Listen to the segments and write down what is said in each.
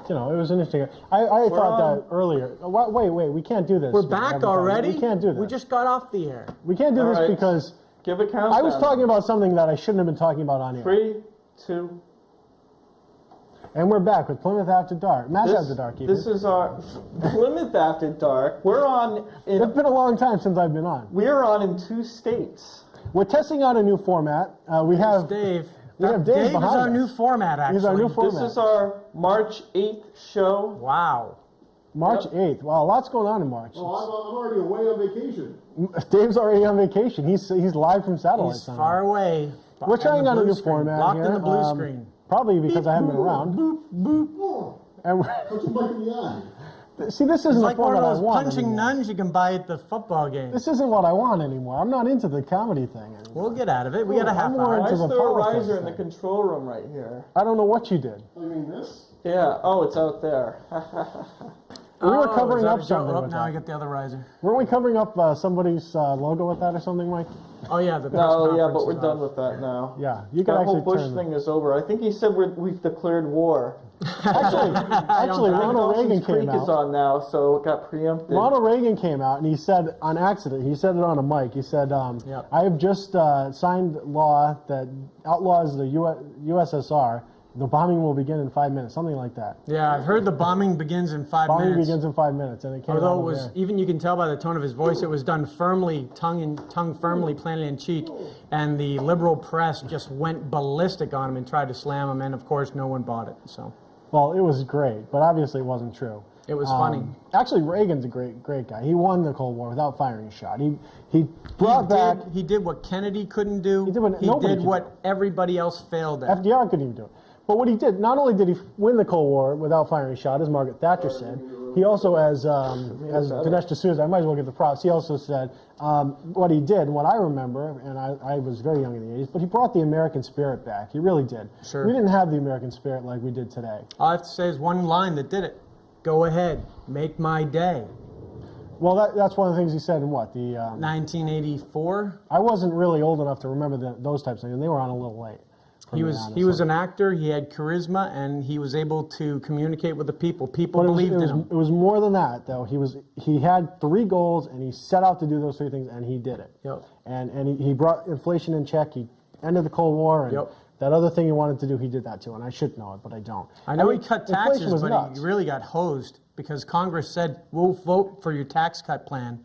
you know, it was an interesting. I thought that earlier. Wait, we can't do this. We're back already? We can't do that. We just got off the air. We can't do All this right. because Give a countdown. I was talking about something that I shouldn't have been talking about on air. 3, 2. And we're back with Plymouth After Dark. Matt's After Dark. Even. This is our Plymouth After Dark. We're on. It's been a long time since I've been on. We're on in 2 states. We're testing out a new format. We have Dave. We have Dave Dave is behind our us. new format, actually. He's our new format. This is our March 8th show. Wow. March 8th. Wow, a lot's going on in March. Oh, I'm already away on vacation. Dave's already on vacation. He's live from satellite. He's somehow. far away. We're trying out a new screen. format Locked here. in the blue screen. Probably because I haven't been around. Oh, And don't you look in the eye? see, this isn't It's the like one format of I those want punching anymore. nuns you can buy at the football game. This isn't what I want anymore. I'm not into the comedy thing anymore. We'll get out of it. We got a half I'm more hour. Why into is the there a politics riser in the thing. control room right here? I don't know what you did. I mean this? Yeah. Oh, it's out there. We were covering is that up a joke? something Oh, with now I that. get the other riser. Weren't we covering up somebody's logo with that or something, Mike? Oh, yeah. The press No, yeah, conference but we're is done off. with that now. Yeah, you can That actually whole Bush turn thing is over. I think he said we've declared war. Actually, Ronald Reagan Dawson's came Creek is out. on now, so it got preempted. Ronald Reagan came out and he said on accident, he said it on a mic, he said, Yep. I have just signed law that outlaws the USSR. The bombing will begin in 5 minutes, something like that. Yeah, I've heard the bombing begins in 5 Bombing minutes. begins in 5 minutes, and it came Although out it of was, there. even you can tell by the tone of his voice, it was done firmly, tongue firmly planted in cheek, and the liberal press just went ballistic on him and tried to slam him, and of course no one bought it. So Well, it was great, but obviously it wasn't true. it was funny. Actually, Reagan's a great guy. He won the Cold War without firing a shot. He brought back. He did what Kennedy couldn't do. He did what nobody could do. what everybody else failed at. FDR couldn't even do it. But what he did, not only did he win the Cold War without firing a shot, as Margaret Thatcher said, he also, as Dinesh D'Souza, I might as well give the props, he also said what he did, what I remember, and I was very young in the 80s, but he brought the American spirit back. He really did. Sure. We didn't have the American spirit like we did today. All I have to say is one line that did it. Go ahead, make my day. Well, that's one of the things he said in what? The 1984. I wasn't really old enough to remember those types of things, and they were on a little late. He was an actor. He had charisma, and he was able to communicate with the people. People But believed in him. It was more than that, though. He had 3 goals, and he set out to do those 3 things, and he did it. Yep. And he brought inflation in check. He ended the Cold War, and Yep. that other thing he wanted to do, he did that too. And I should know it, but I don't. I know mean, he cut inflation taxes, was but nuts. he really got hosed because Congress said, we'll vote for your tax cut plan.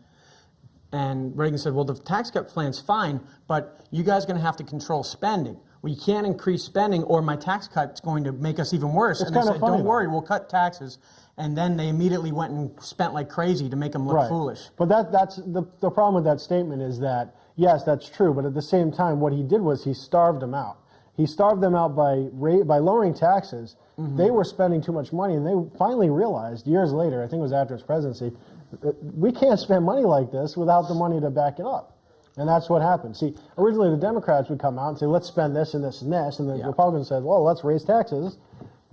And Reagan said, well, the tax cut plan's fine, but you guys are going to have to control spending. Well, you can't increase spending or my tax cut's going to make us even worse. It's and they kinda said, funny, don't though. worry, we'll cut taxes. And then they immediately went and spent like crazy to make him look Right. foolish. But that's the problem with that statement is that, yes, that's true, but at the same time, what he did was he starved them out. He starved them out by lowering taxes. Mm-hmm. They were spending too much money, and they finally realized years later, I think it was after his presidency, we can't spend money like this without the money to back it up. And that's what happened. See, originally the Democrats would come out and say, let's spend this and this and this, and the Yeah. Republicans said, well, let's raise taxes.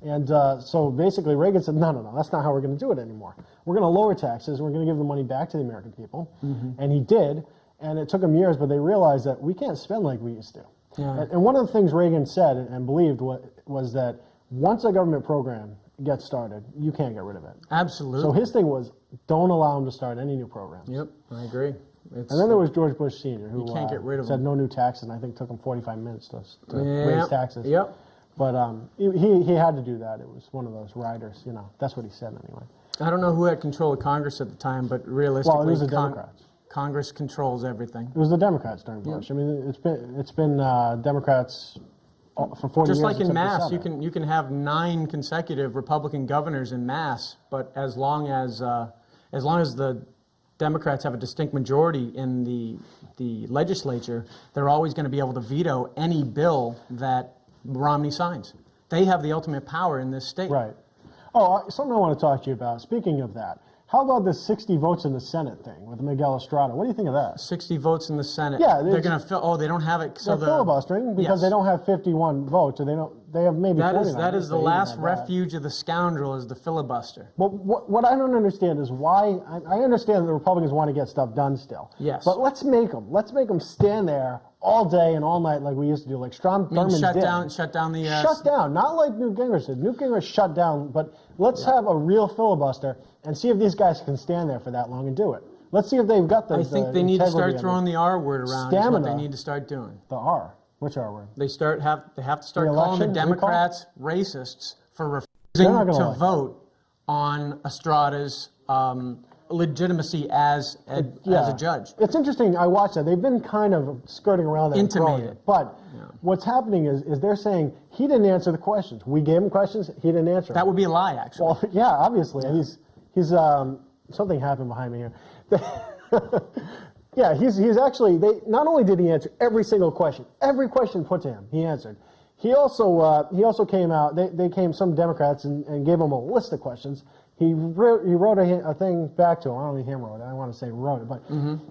And so basically Reagan said, no, that's not how we're going to do it anymore. We're going to lower taxes, and we're going to give the money back to the American people. Mm-hmm. And he did, and it took him years, but they realized that we can't spend like we used to. Yeah. And one of the things Reagan said and believed was that once a government program gets started, you can't get rid of it. Absolutely. So his thing was, don't allow him to start any new programs. Yep, I agree. And then there was George Bush Sr., who You can't get rid of said him. no new taxes, and I think took him 45 minutes to Yeah. raise taxes. Yep. But he had to do that. It was one of those riders, you know. That's what he said anyway. I don't know who had control of Congress at the time, but realistically, Well, it was the Democrats. Congress controls everything. It was the Democrats during Bush. I mean, it's been Democrats for 40 years. Just like in except the Mass, Senate. you can have 9 consecutive Republican governors in Mass, but as long as the Democrats have a distinct majority in the legislature, they're always going to be able to veto any bill that Romney signs. They have the ultimate power in this state. Right. Oh, something I want to talk to you about. Speaking of that, how about this 60 votes in the Senate thing with Miguel Estrada? What do you think of that? 60 votes in the Senate. Yeah, they're going to fill. Oh, they don't have it. So They're filibustering because Yes. they don't have 51 votes, or they don't. they have maybe That 49. is the They even last had that. refuge of the scoundrel is the filibuster. But what I don't understand is why. I understand the Republicans want to get stuff done still. Yes. But let's make them stand there all day and all night like we used to do, like Strom Thurmond Shut did. down the. Shut down, not like Newt Gingrich did. Newt Gingrich shut down, but let's have a real filibuster and see if these guys can stand there for that long and do it. Let's see if they've got the. I think they need to integrity start of throwing it. the R word around. Is what Stamina. they need to start doing. The R. Which R word? They have to start calling the Re-election? Democrats racists for They're not refusing gonna to like vote on Estrada's legitimacy as a judge. It's interesting. I watched that. They've been kind of skirting around that. and throwing Intimated. it. But what's happening is they're saying he didn't answer the questions. We gave him questions. He didn't answer That them. would be a lie, actually. Well, yeah, obviously. Yeah. He's something happened behind me here. Yeah, he's actually, not only did he answer every single question put to him, he answered. He also came out, some Democrats and gave him a list of questions. He wrote a thing back to him. I don't think he wrote it. I don't want to say wrote it, but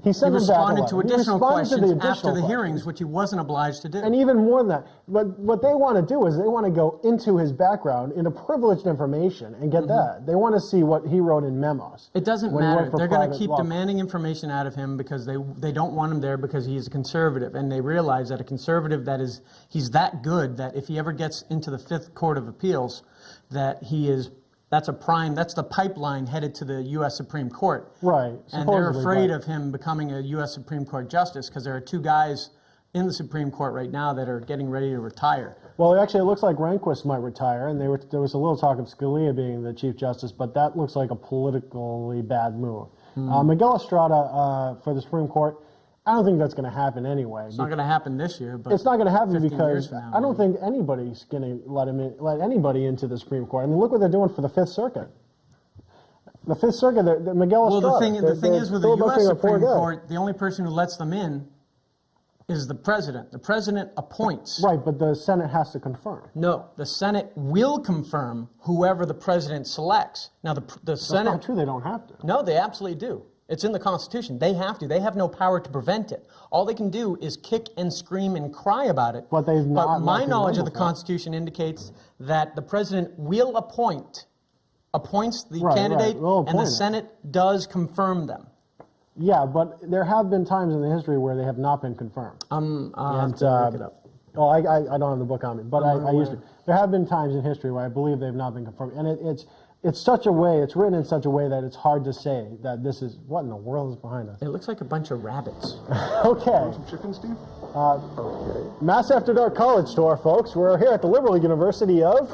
he sent He him back a responded letter. to additional questions after the questions. hearings, which he wasn't obliged to do. And even more than that, but what they want to do is they want to go into his background, into privileged information, and get that. They want to see what he wrote in memos. It doesn't when he matter. worked for They're going to private keep law. demanding information out of him because they don't want him there because he's a conservative, and they realize that a conservative he's that good that if he ever gets into the Fifth Court of Appeals, that that's the pipeline headed to the U.S. Supreme Court. Right. And they're supposedly, afraid but- of him becoming a U.S. Supreme Court justice because there are two guys in the Supreme Court right now that are getting ready to retire. Well, actually, it looks like Rehnquist might retire, and there was a little talk of Scalia being the Chief Justice, but that looks like a politically bad move. Miguel Estrada for the Supreme Court, I don't think that's going to happen anyway. It's not going to happen this year, but It's not going to happen 15 years because from now, I don't think anybody's going to let anybody into the Supreme Court. I mean, look what they're doing for the Fifth Circuit. The Fifth Circuit, the Miguel Well, Estrada. the thing is with the U.S. filibustering Supreme before that. Court, the only person who lets them in is the president. The president appoints. Right, but the Senate has to confirm. No, the Senate will confirm whoever the president selects. Now, the That's Senate... not true. They don't have to. No, they absolutely do. It's in the Constitution. They have to. They have no power to prevent it. All they can do is kick and scream and cry about it. But they've not But my let knowledge them of the before. Constitution indicates that the president will appoints the Right, candidate, will and the appoint it. Senate does confirm them. Yeah, but there have been times in the history where they have not been confirmed. I'll have to look it up. Oh, I don't have the book on me, but I used to. There have been times in history where I believe they've not been confirmed, and it's such a way. It's written in such a way that it's hard to say that this is what in the world is behind us. It looks like a bunch of rabbits. Okay, Some chicken, Steve? Mass After Dark College Tour, folks. We're here at the Liberal University of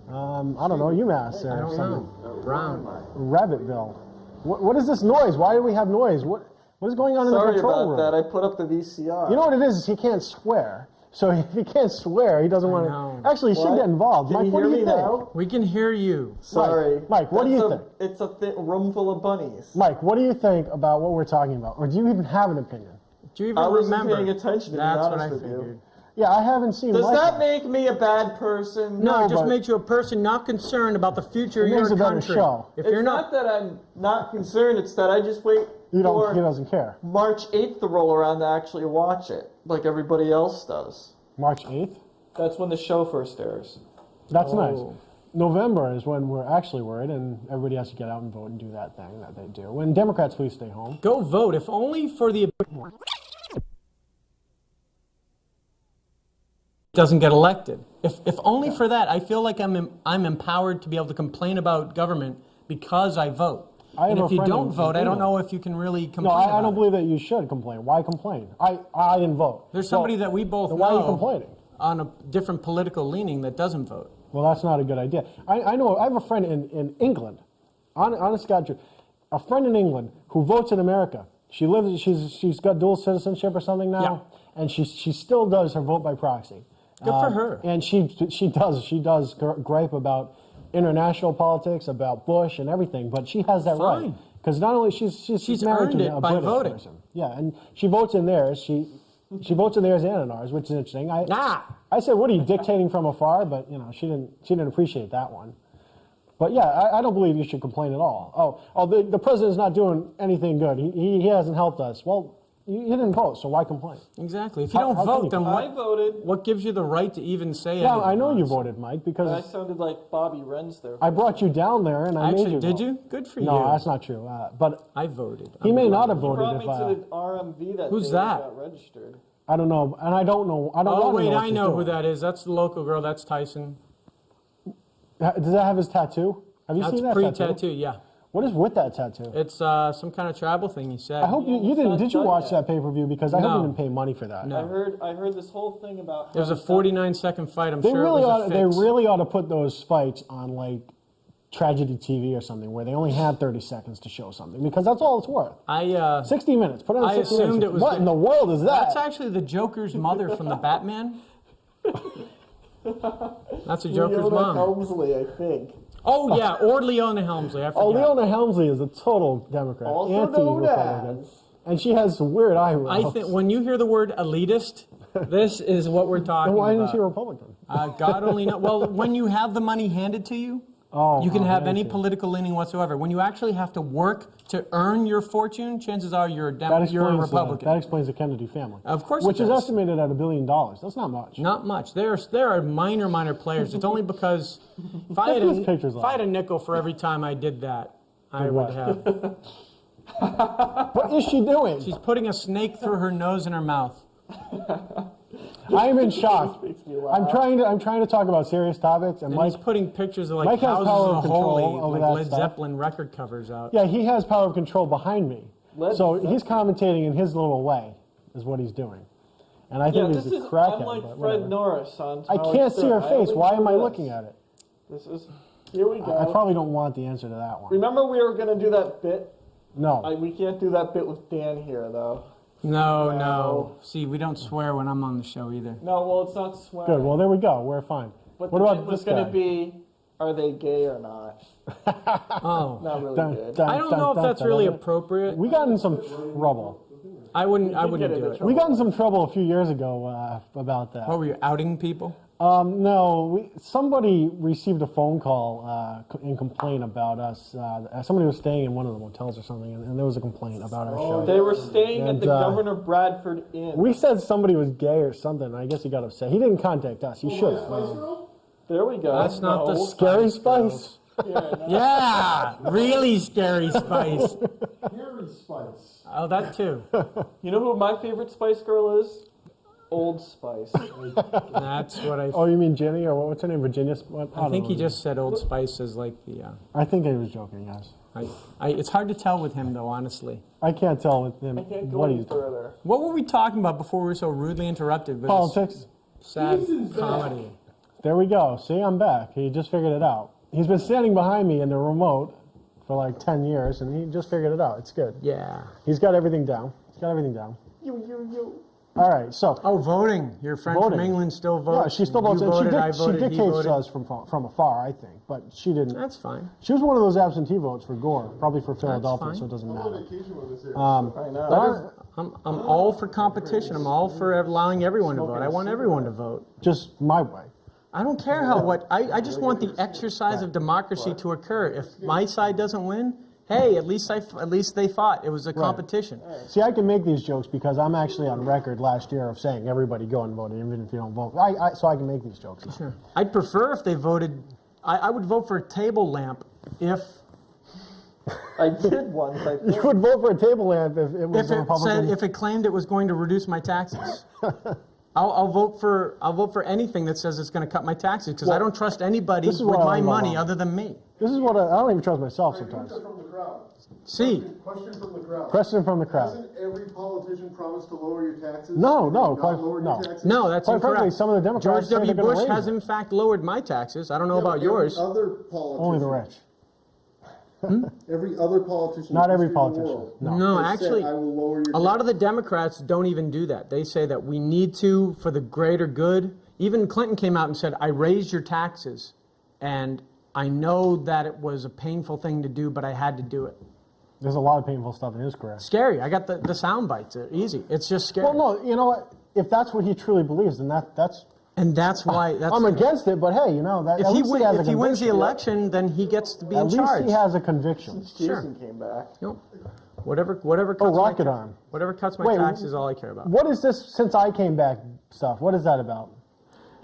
I don't know, UMass or I don't something. know. Brown. Rabbitville. What is this noise? Why do we have noise? What is going on in the Sorry control about room? that. I put up the VCR. You know what it is he can't swear. So if he can't swear, he doesn't want know. to. Actually, he should What? get involved. Can Mike, you what hear do you me think? now? We can hear you. Sorry. Mike, what do you think? It's a room full of bunnies. Mike, what do you think about what we're talking about? Or do you even have an opinion? Do you even I wasn't remember? paying attention, to be That's what I honest with you. figured. Yeah, I haven't seen Does Mike that yet. make me a bad person? No, it just but- makes you a person not concerned about the future of It makes your a better country. show. If It's you're not not, that I'm not concerned, it's that I just wait He for doesn't care. March 8th to roll around to actually watch it, like everybody else does. March 8th? That's when the show first airs. That's nice. Oh. November is when we're actually worried, and everybody has to get out and vote and do that thing that they do. When Democrats, please stay home. go vote, if only for the doesn't get elected. If only for that, I feel like I'm empowered to be able to complain about government because I vote. I have And a if you friend don't in vote, I don't England. know if you can really complain. No, I about don't it. believe that you should complain. Why complain? I didn't vote. There's So, somebody that we both then know why are you complaining? on a different political leaning that doesn't vote. Well, that's not a good idea. I know. I have a friend in England. Honest God, truth, a friend in England who votes in America. She lives. She's got dual citizenship or something now, and she still does her vote by proxy. Good for her. And she does gripe about international politics, about Bush and everything. But she has that right Fine. because not only she's married earned to it a by British voting. person. Yeah, and she votes in theirs. She votes in theirs and in ours, which is interesting. I said, "What are you dictating from afar?" But she didn't appreciate that one. But yeah, I don't believe you should complain at all. The president's not doing anything good. He hasn't helped us. Well, You didn't vote, so why complain? Exactly. If you don't How can you vote, then I voted. what gives you the right to even say Yeah, anything? I know you honestly? voted, Mike, I because sounded like Bobby Renz there. I brought you down there and I made Actually, you did vote. you? Good for you. No, that's not true. But I voted. he I'm may glad. not have You voted brought me if to the RMV that Who's day and that? got registered. I don't know, and I don't know. I don't. Oh, wanna wait, what I she's know who doing. that is. That's the local girl. That's Tyson. Does that have his tattoo? Have you That's seen that pre-tattoo, yeah. What is with that tattoo? It's some kind of tribal thing, he said. I hope you it's didn't. not Did you done watch yet. that pay-per-view? Because I hope No. you didn't pay money for that. No. I heard this whole thing about. It was a how 49-second fight. I'm They sure really it was ought. a They fix. really ought to put those fights on like tragedy TV or something, where they only had 30 seconds to show something, because that's all it's worth. 60 minutes. Put it on I 60 assumed minutes. it was What the- in the world is that? That's actually the Joker's mother from the Batman. That's the Joker's Leona mom. Helmsley, I think. Oh, yeah, or Leona Helmsley. I forget. Oh, Leona Helmsley is a total Democrat, Also known anti-Republican, as- and she has some weird eyebrows. I think when you hear the word elitist, this is what we're talking Then why about. isn't she a Republican? God only knows. Well, when you have the money handed to you, Oh, you can have any handed to you. political leaning whatsoever. When you actually have to work to earn your fortune, chances are you're a, That you're a explains, Republican. that explains the Kennedy family. Of course it Which is does. estimated at $1 billion. That's not much. Not much. There are minor players. It's only because if I, had these pictures if I had on. a nickel for every time I did that, I Did would what? have. What is she doing? She's putting a snake through her nose and her mouth. I am in shock. Makes me laugh. I'm trying to talk about serious topics, and And Mike. he's putting pictures of like Mike has houses power of of the control holy, over like that Led stuff. Zeppelin record covers out. Yeah, he has power of control behind me. Led So Zeppelin. he's commentating in his little way, is what he's doing. And I Yeah, think this he's a is crackhead. unlike but Fred whatever. Norris on. I Howard can't see Stern. her I face. only Why am I do this. looking at it? This is. Here we go. I probably don't want the answer to that one. Remember we were gonna do that bit. No. We can't do that bit with Dan here though. No. No. See, we don't swear when I'm on the show either. No, well it's not swearing. Good. Well, there we go. We're fine. But What the about bit was this gonna guy? be, are they gay or not? Oh. Not really Dun, good. dun, I don't dun, know if dun, that's dun, really dun. appropriate. We got in some trouble. I wouldn't get do into it. trouble. We got in some trouble a few years ago about that. What were you, outing people? No, somebody received a phone call and complaint about us. Somebody was staying in one of the motels or something, and there was a complaint about our show. They were staying at And, the Governor Bradford Inn. We said somebody was gay or something. I guess he got upset. He didn't contact us. He should have. Spice Girl? There we go. That's not the No. Scary Spice Spice. Yeah, really scary Spice. Harry Spice. Oh, that too. You know who my favorite Spice Girl is? Old Spice. That's what I. Oh, you mean Jenny or what's her name? Virginia? I think he just said Old Spice as like the. I think he was joking, guys. It's hard to tell with him though, honestly. I can't tell with him I can't go what any he's further. What were we talking about before we were so rudely interrupted? With this politics. sad Jason's back. comedy. There we go. See, I'm back. He just figured it out. He's been standing behind me in the remote for like 10 years, and he just figured it out. It's good. Yeah. He's got everything down. He's got everything down. You. All right, so Oh, voting. Your friend Voting. from England still votes. yeah, she still votes, You and voted, I she voted, he dictates voted. to us from afar, I think. But she didn't. That's fine. She was one of those absentee votes for Gore, probably for Philadelphia, fine. so it doesn't I'm on matter. vacation when this airs. I know. But our- I'm all for competition. I'm all for allowing everyone to vote. I want everyone to vote. just my way. I don't care how what. I just want the exercise of democracy to occur. If my side doesn't win, hey, at least they fought. It was a competition. See, I can make these jokes because I'm actually on record last year of saying everybody go and vote, even if you don't vote. So I can make these jokes. Sure. I'd prefer if they voted. I would vote for a table lamp if I did once, I You think. would vote for a table lamp if it was if a it Republican. said if it claimed it was going to reduce my taxes. I'll vote for anything that says it's going to cut my taxes because I don't trust anybody this is with what I my like about money Obama. other than me. This is what I don't even trust myself sometimes. Question from the crowd. See, Question from the crowd. Question from the crowd. Hasn't every politician promised to lower your taxes? No, And no, not quite- lowered no. your taxes? no, that's Quite incorrect. frankly, some of the Democrats George say W. they're gonna Bush raise has it. in fact lowered my taxes. I don't know Yeah, but about yours. Every other politician. Only the rich. Every other politician. Not in the every history of the politician. world No. No, has said, actually, I will lower your a lot of the Democrats don't even do that. They say that we need to for the greater good. Even Clinton came out and said, I raised your taxes. And I know that it was a painful thing to do, but I had to do it. There's a lot of painful stuff in his career. Scary. I got the sound bites. They're easy. It's just scary. Well, no, you know what? If that's what he truly believes, then that's. And that's why. That's, I'm against it, but hey, you know that. if at he, least win, has a if he wins the conviction. election, then he gets to be At in least charge. he has a conviction. Jason came back. Nope. Whatever cuts Oh, rocket arm. Whatever cuts my Wait, taxes is all I care about. What is this since I came back stuff? What is that about?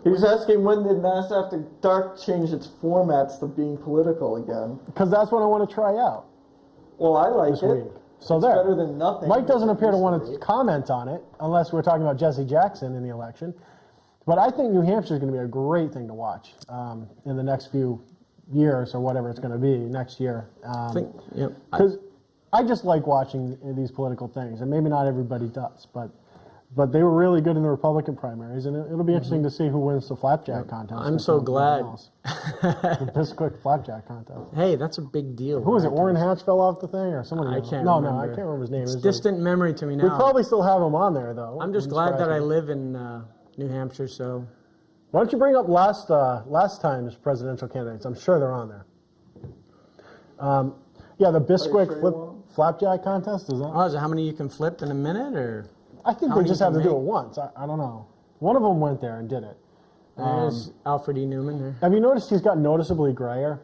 He was asking when did Mass After Dark change its formats to being political again. Because that's what I want to try out Well, I like this it. week. So It's there. better than nothing. Mike doesn't appear to want to Recently. comment on it unless we're talking about Jesse Jackson in the election. But I think New Hampshire is going to be a great thing to watch in the next few years or whatever it's going to be next year. Yep. Because I just like watching these political things, and maybe not everybody does, but they were really good in the Republican primaries, and it'll be interesting to see who wins the flapjack contest. I'm if so nothing glad. else. The Bisquick flapjack contest. Hey, that's a big deal. Who was it? right? Orrin Hatch fell off the thing, or someone? I else? can't No, remember. I can't remember his name. It's It was distant memory to me We now. probably still have him on there, though. I'm just Wouldn't glad that surprise I me. live in New Hampshire, so Why don't you bring up last time's presidential candidates? I'm sure they're on there. Yeah, the Bisquick sure you want 'em? flapjack contest is that? oh, is it how many you can flip in a minute, or I think how they many just you have to can do it make? once. I don't know. One of them went there and did it. there's Alfred E. Newman there. Have you noticed he's got noticeably grayer?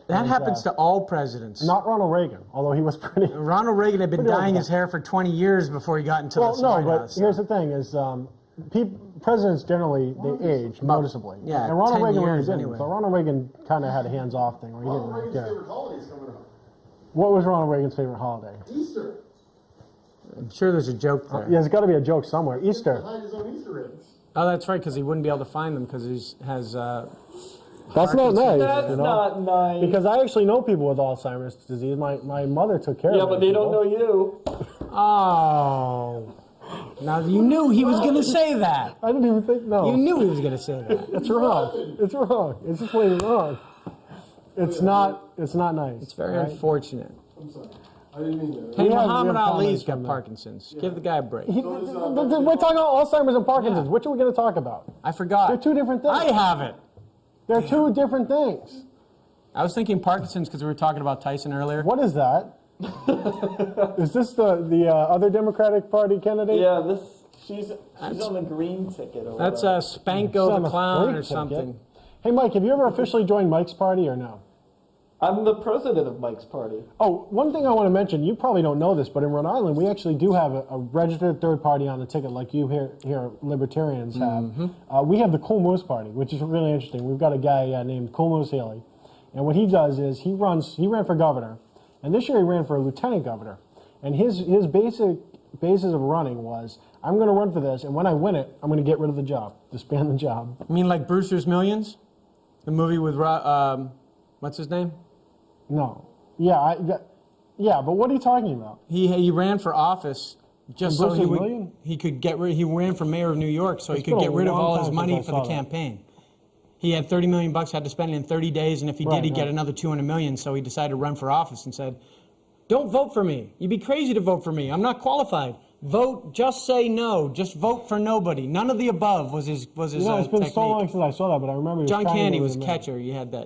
That happens to all presidents. Not Ronald Reagan, although he was pretty. Ronald Reagan had been Pretty dyeing old his hair for 20 years before he got into Well, the no, White but House. here's the thing: is presidents generally they age noticeably. yeah, and Ronald 10 Reagan really years didn't. anyway. So Ronald Reagan kind of had a hands-off thing where he didn't Ronald really Reagan's care. favorite holiday's coming up. What was Ronald Reagan's favorite holiday? Easter. I'm sure there's a joke there. Yeah, there's got to be a joke somewhere. To Easter. hide his own Easter eggs. Oh, that's right, because he wouldn't be able to find them because he has. That's not nice. That's you know? not nice. Because I actually know people with Alzheimer's disease. My mother took care of Yeah, those but they don't people. know you. Oh. Now you knew he was going to say that. I didn't even think. No, You knew he was going to say that. it's wrong. It's wrong. It's just plain wrong. It's not. It's not nice. It's very right? unfortunate. I'm sorry. I didn't mean that. Hey, We have Muhammad Ali's comments got from that. Parkinson's. Give the guy a break. We're talking about Alzheimer's and Parkinson's. Yeah. Which are we going to talk about? I forgot. They're two different things. I have it. They're two different things. I was thinking Parkinson's because we were talking about Tyson earlier. What is that? Is this the other Democratic Party candidate? Yeah, she's on the green ticket. Or That's whatever. She's Spanko on the a Clown freak or ticket. something. Hey, Mike, have you ever officially joined Mike's party or no? I'm the president of Mike's party. Oh, one thing I want to mention, you probably don't know this, but in Rhode Island, we actually do have a registered third party on the ticket like you here Libertarians have. We have the Cool Moose Party, which is really interesting. We've got a guy named Cool Moose Haley, and what he does is he ran for governor, and this year he ran for a lieutenant governor. And his basic basis of running was, I'm going to run for this, and when I win it, I'm going to get rid of the job, disband the job. You mean like Brewster's Millions? The movie with, what's his name? No. Yeah, but what are you talking about? He ran for office just so Brewster's Million? he could get rid. He ran for mayor of New York so he It's could been get a rid of long all time his since money I for saw the that. campaign. He had $30 million, had to spend it in 30 days, and if he Right, did, he'd get right. another $200 million. So he decided to run for office and said, "Don't vote for me. You'd be crazy to vote for me. I'm not qualified. Vote. Just say no. Just vote for nobody. None of the above was his You know, it's been technique." so long since I saw that, but I remember he was John trying to Candy get was rid of catcher. You had that.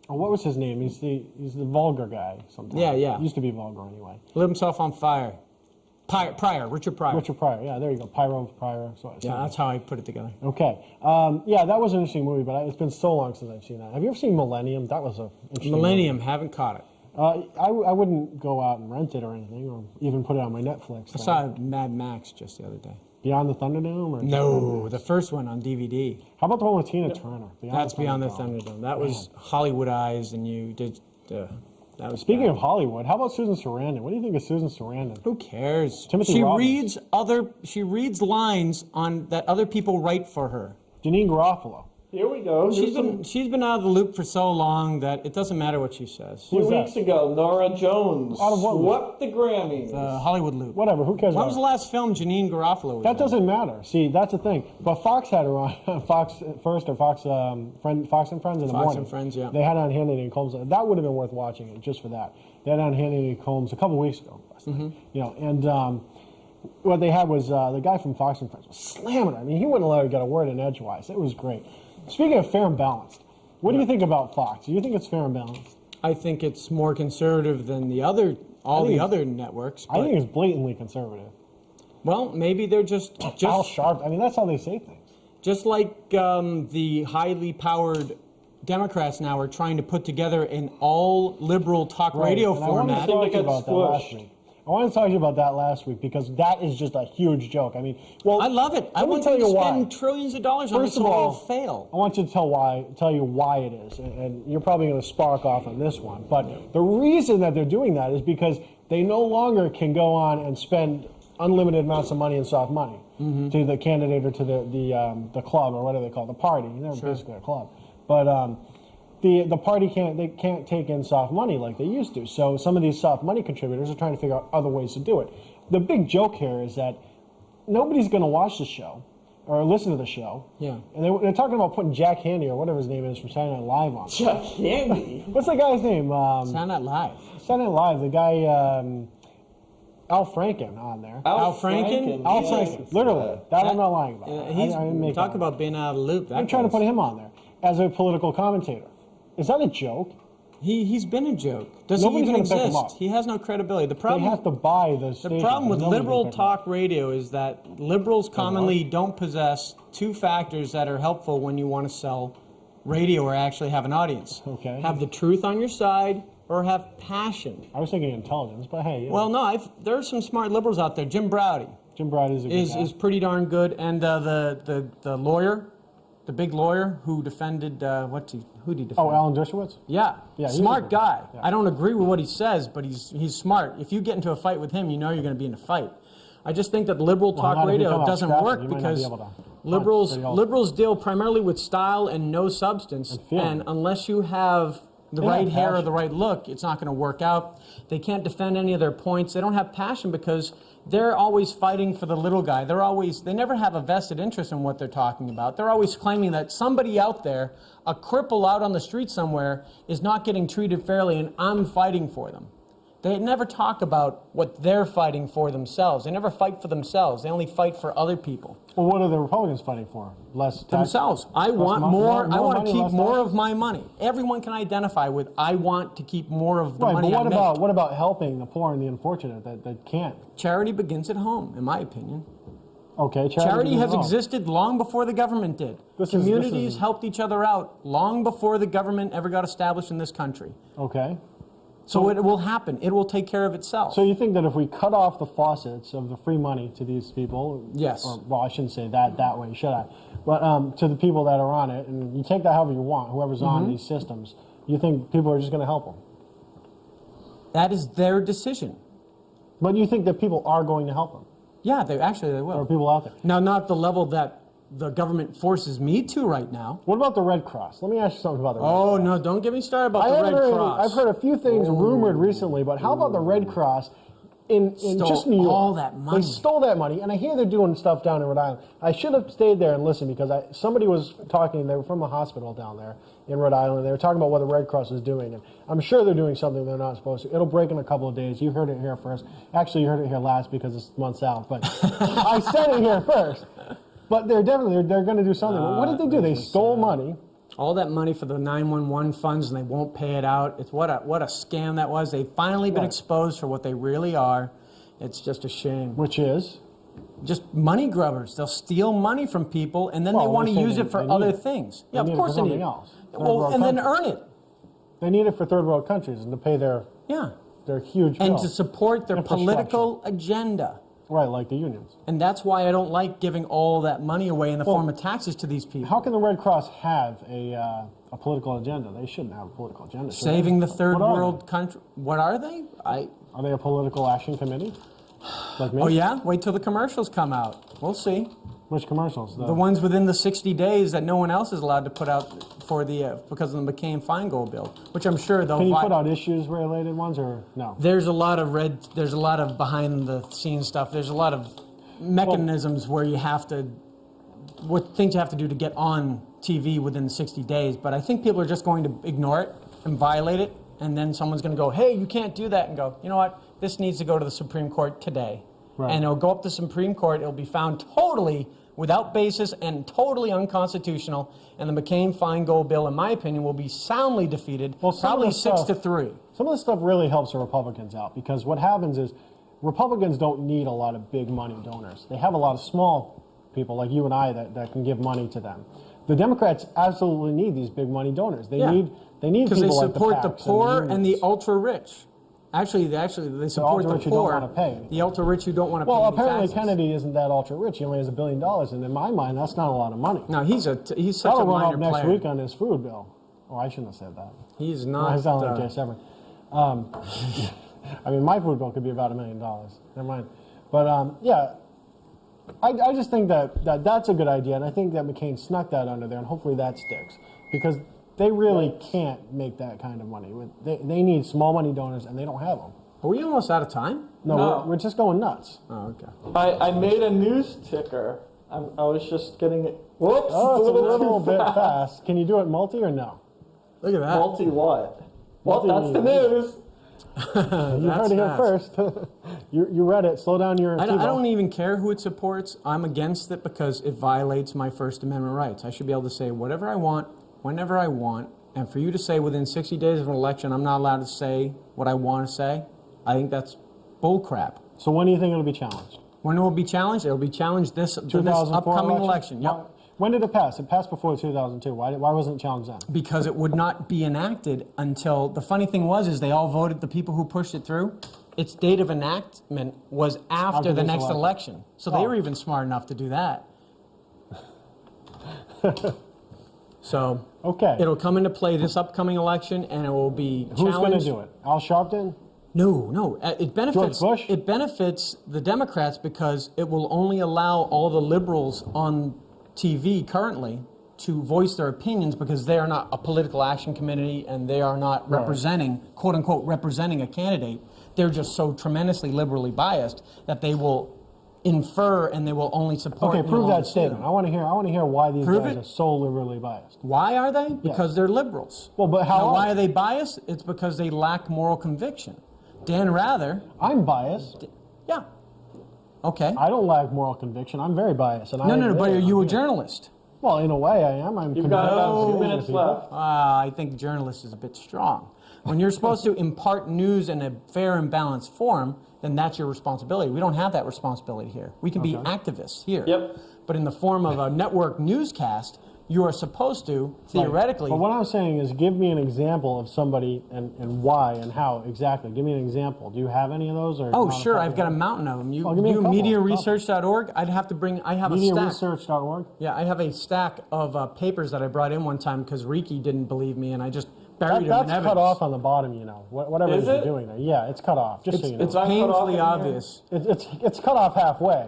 Oh, what was his name? He's the vulgar guy. Sometimes. Yeah. He used to be vulgar anyway. lit himself on fire. Pryor, Richard Pryor. Richard Pryor. Yeah, there you go. Pyro Pryor. Yeah, that's how I put it together. Okay. Yeah, that was an interesting movie, but it's been so long since I've seen that. Have you ever seen Millennium? That was a interesting Millennium, haven't caught it. movie. I wouldn't go out and rent it or anything, or even put it on my Netflix. I saw Mad Max just the other day. Beyond the Thunderdome? Or No, the first one on DVD. How about the one with Tina Turner? That's Beyond the Thunderdome. That was Hollywoodized, and you did. That was Speaking bad. of Hollywood, how about Susan Sarandon? What do you think of Susan Sarandon? Who cares? Timothy she Robbins. reads lines on that other people write for her. Janine Garofalo. Here we go. She's been out of the loop for so long that it doesn't matter what she says. A few Who's that? weeks ago, Nora Jones Out of what loop? swept the Grammys. Hollywood loop. Whatever, who cares When about was it? the last film Janine Garofalo was That in? doesn't matter. See, that's the thing. But Fox had her on Fox First or Fox Fox and Friends in the Fox morning. and Friends, yeah. They had on Hannity and Combs. That would have been worth watching it just for that. They had on Hannity and Combs a couple weeks ago. Mm-hmm. You know, and what they had was the guy from Fox and Friends was slamming her. I mean, he wouldn't let her get a word in edgewise. It was great. Speaking of fair and balanced, what do you think about Fox? Do you think it's fair and balanced? I think it's more conservative than the other other networks. I but- think it's blatantly conservative. well, maybe they're just Al Sharp. I mean, that's how they say things. just like the highly powered Democrats now are trying to put together an all liberal talk radio And I wanted to format. talk They got about that last squished. week. I wanted to talk to you about that last week because that is just a huge joke. I mean, well, I love it. I let me want tell them to you why. spend trillions of dollars on First it of so all, it'll fail. I want you to tell you why it is, and you're probably going to spark off on this one. But the reason that they're doing that is because they no longer can go on and spend unlimited amounts of money in soft money to the candidate or to the club or whatever they call it, the party. They're basically a club, but the party can't take in soft money like they used to. So some of these soft money contributors are trying to figure out other ways to do it. The big joke here is that nobody's going to watch the show or listen to the show. Yeah. And they're talking about putting Jack Handy or whatever his name is from Saturday Night Live on. Jack Handy. What's that guy's name? Sound not live. Saturday Night Live. The guy Al Franken on there. Al Franken? Al yes. Franken. Literally. That I'm not lying about. He's I didn't make talk that about being out of the loop. I'm trying to put him on there as a political commentator. Is that a joke? He's been a joke. Does Nobody's he even gonna pick him exist? up. He has no credibility. The They problem have to buy the station. The problem with Nobody's liberal gonna pick him up. talk radio is that liberals commonly don't possess two factors that are helpful when you want to sell radio or actually have an audience. Okay. Have the truth on your side or have passion. I was thinking intelligence, but hey. Well, no, there are some smart liberals out there. Jim Browdy Jim Browdy is a good guy. is pretty darn good, and the lawyer, the big lawyer who defended who did he defend? Oh, Alan Dershowitz? Yeah, Yeah, he's smart a- guy. yeah. I don't agree with what he says, but he's smart. If you get into a fight with him, you know you're going to be in a fight. I just think that liberal not talk if you radio come out doesn't scrappy. work You might not be because able to liberals punch pretty hard. liberals deal primarily with style and no substance. feeling. And unless you have the They right have hair or passion. the right look, it's not going to work out. They can't defend any of their points. They don't have passion because they're always fighting for the little guy. They never have a vested interest in what they're talking about. They're always claiming that somebody out there, a cripple out on the street somewhere, is not getting treated fairly and I'm fighting for them. They never talk about what they're fighting for themselves. They never fight for themselves. They only fight for other people. Well, what are the Republicans fighting for? Less tax? Themselves. I want mo- more. more I want money, to keep less more tax? of my money. Everyone can identify with I want to keep more of the Right, money but I make. what about helping the poor and the unfortunate that can't? Charity begins at home, in my opinion. Okay, Charity has existed. existed long before the government did. This Communities is- helped each other out long before the government ever got established in this country. Okay. So it will happen. It will take care of itself. So you think that if we cut off the faucets of the free money to these people, Yes. or, well, I shouldn't say that way, should I? But to the people that are on it, and you take that however you want, whoever's on these systems, you think people are just going to help them? That is their decision. But you think that people are going to help them? Yeah, they will. There are people out there. Now, not the level that the government forces me to right now. What about the Red Cross? Let me ask you something about the Red Oh, Cross. no, don't get me started about I the haven't Red heard Cross. I've heard a few things rumored recently, but how about the Red Cross in Stole just New York? all that money. They stole that money, and I hear they're doing stuff down in Rhode Island. I should have stayed there and listened because somebody was talking. They were from a hospital down there in Rhode Island. They were talking about what the Red Cross is doing, and I'm sure they're doing something they're not supposed to. It'll break in a couple of days. You heard it here first. Actually, you heard it here last because it's months out, but I said it here first. But they're definitely they're going to do something. What did they do? They stole money. All that money for the 911 funds, and they won't pay it out. It's what a scam that was. They've finally been Right. exposed for what they really are. It's just a shame. Which is? Just money grubbers. They'll steal money from people, and then Well, they want to they're use saying it for they need other it. things. They Yeah, need of it course for they need something it. else. Third Well, world and then countries. earn it. They need it for third world countries and to pay their Yeah. huge And bills. to support their Infrastructure. political agenda. Right, like the unions. And that's why I don't like giving all that money away in the Well, form of taxes to these people. How can the Red Cross have a political agenda? They shouldn't have a political agenda. should they? Saving the third What are world country. What are they? Are they a political action committee? Like me? Oh yeah? Wait till the commercials come out. We'll see. Which commercials? The ones within the 60 days that no one else is allowed to put out for the because of the McCain-Feingold bill, which I'm sure they'll. Can you put out issues-related ones or no? There's a lot of behind-the-scenes stuff. There's a lot of mechanisms where you have to, what things you have to do to get on TV within 60 days. But I think people are just going to ignore it and violate it, and then someone's going to go, "Hey, you can't do that," and go, "You know what? This needs to go to the Supreme Court today." Right. And it'll go up to the Supreme Court. It'll be found totally without basis and totally unconstitutional. And the McCain-Feingold bill, in my opinion, will be soundly defeated, Well, some of probably this 6-3. Some of this stuff really helps the Republicans out because what happens is Republicans don't need a lot of big money donors. They have a lot of small people like you and I that can give money to them. The Democrats absolutely need these big money donors. They need Because people they like support the PACs poor and the unions. ultra rich. Actually, they support the ultra-rich who don't poor. wanna pay. The ultra rich who don't want to pay Well, any apparently taxes. Kennedy isn't that ultra rich. He only has $1 billion, and in my mind, that's not a lot of money. No, he's such That'll a run minor up next player. week on his food bill. Oh, I shouldn't have said that. He's No, not. I sound like Jay Severin. I mean, my food bill could be about $1 million. Never mind. But yeah, I just think that's a good idea, and I think that McCain snuck that under there, and hopefully that sticks because they really can't make that kind of money. They need small money donors, and they don't have them. Are we almost out of time? No, No. we're just going nuts. Oh, okay. I made a news ticker. I was just getting it. Whoops! Oh, it's a little too bit fast. Can you do it multi or no? Look at that. Multi what? Well, Multi- that's the news. You heard it here first. you read it. Slow down your. I TiVo. don't even care who it supports. I'm against it because it violates my First Amendment rights. I should be able to say whatever I want, whenever I want. And for you to say within 60 days of an election, I'm not allowed to say what I want to say, I think that's bullcrap. So when do you think it'll be challenged? When it will be challenged? It will be challenged this 2004 upcoming election. Yep. When did it pass? It passed before 2002. Why wasn't it challenged then? Because it would not be enacted until, the funny thing is they all voted, the people who pushed it through, its date of enactment was after the this next election. election. So they Oh. were even smart enough to do that. So Okay. it'll come into play this upcoming election, and it will be Who's going to challenged. do it? Al Sharpton? No. It benefits. George Bush? It benefits the Democrats because it will only allow all the liberals on TV currently to voice their opinions because they are not a political action committee and they are not representing, quote unquote, representing a candidate. They're just so tremendously liberally biased that they will infer and they will only support. Okay, and prove will that only statement. see. I want to hear why these Prove guys it? are so liberally biased. Why are they? Because they're liberals. Well, but how Now, are why they? are they biased? It's because they lack moral conviction. Dan Rather, I'm biased. yeah. Okay. I don't lack moral conviction. I'm very biased. And No, but are you a yeah. journalist? Well, in a way, I am. I'm You've got about 2 convinced minutes people. left. I think journalist is a bit strong. When you're supposed to impart news in a fair and balanced form, then that's your responsibility. We don't have that responsibility here. We can be activists here. Yep. But in the form of a network newscast, you are supposed to, theoretically. But what I'm saying is give me an example of somebody and why and how exactly. Give me an example. Do you have any of those? Or Oh, not sure. off the I've top got a of your mountain of them. Oh, give me a couple. MediaResearch.org. I have a stack. MediaResearch.org? Yeah, I have a stack of papers that I brought in one time because Riki didn't believe me, and I just buried them in That's evidence. cut off on the bottom, you know. Whatever Is it is it? you're doing there. Yeah, it's cut off, just so you know. It's Is that cut off painfully in here? obvious. It's cut off halfway.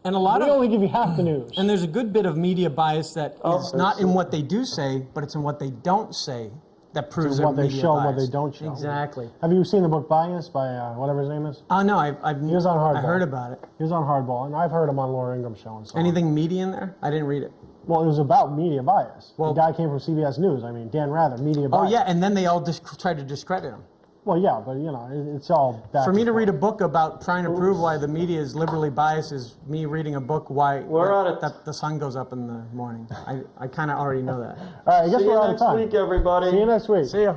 And a lot We of only give you half the news. And there's a good bit of media bias that Oh, is not in what they do say, but it's in what they don't say that proves It's their what they media show and bias. what they don't show. Exactly. Have you seen the book Bias by whatever his name is? Oh no, He was on Hardball. I heard about it. He was on Hardball, and I've heard him on Laura Ingram's show and so on. Anything media in there? I didn't read it. Well, it was about media bias. Well- the guy came from CBS News. I mean, Dan Rather, media Oh bias. yeah, and then they all tried to discredit him. Well, yeah, but you know, it's all back For me to and read a forth. book about trying to prove why the media is liberally biased is me reading a book why We're out of that the sun goes up in the morning. I kind of already know that. All right, I guess See we're you out of next time. week, everybody. See you next week. See ya.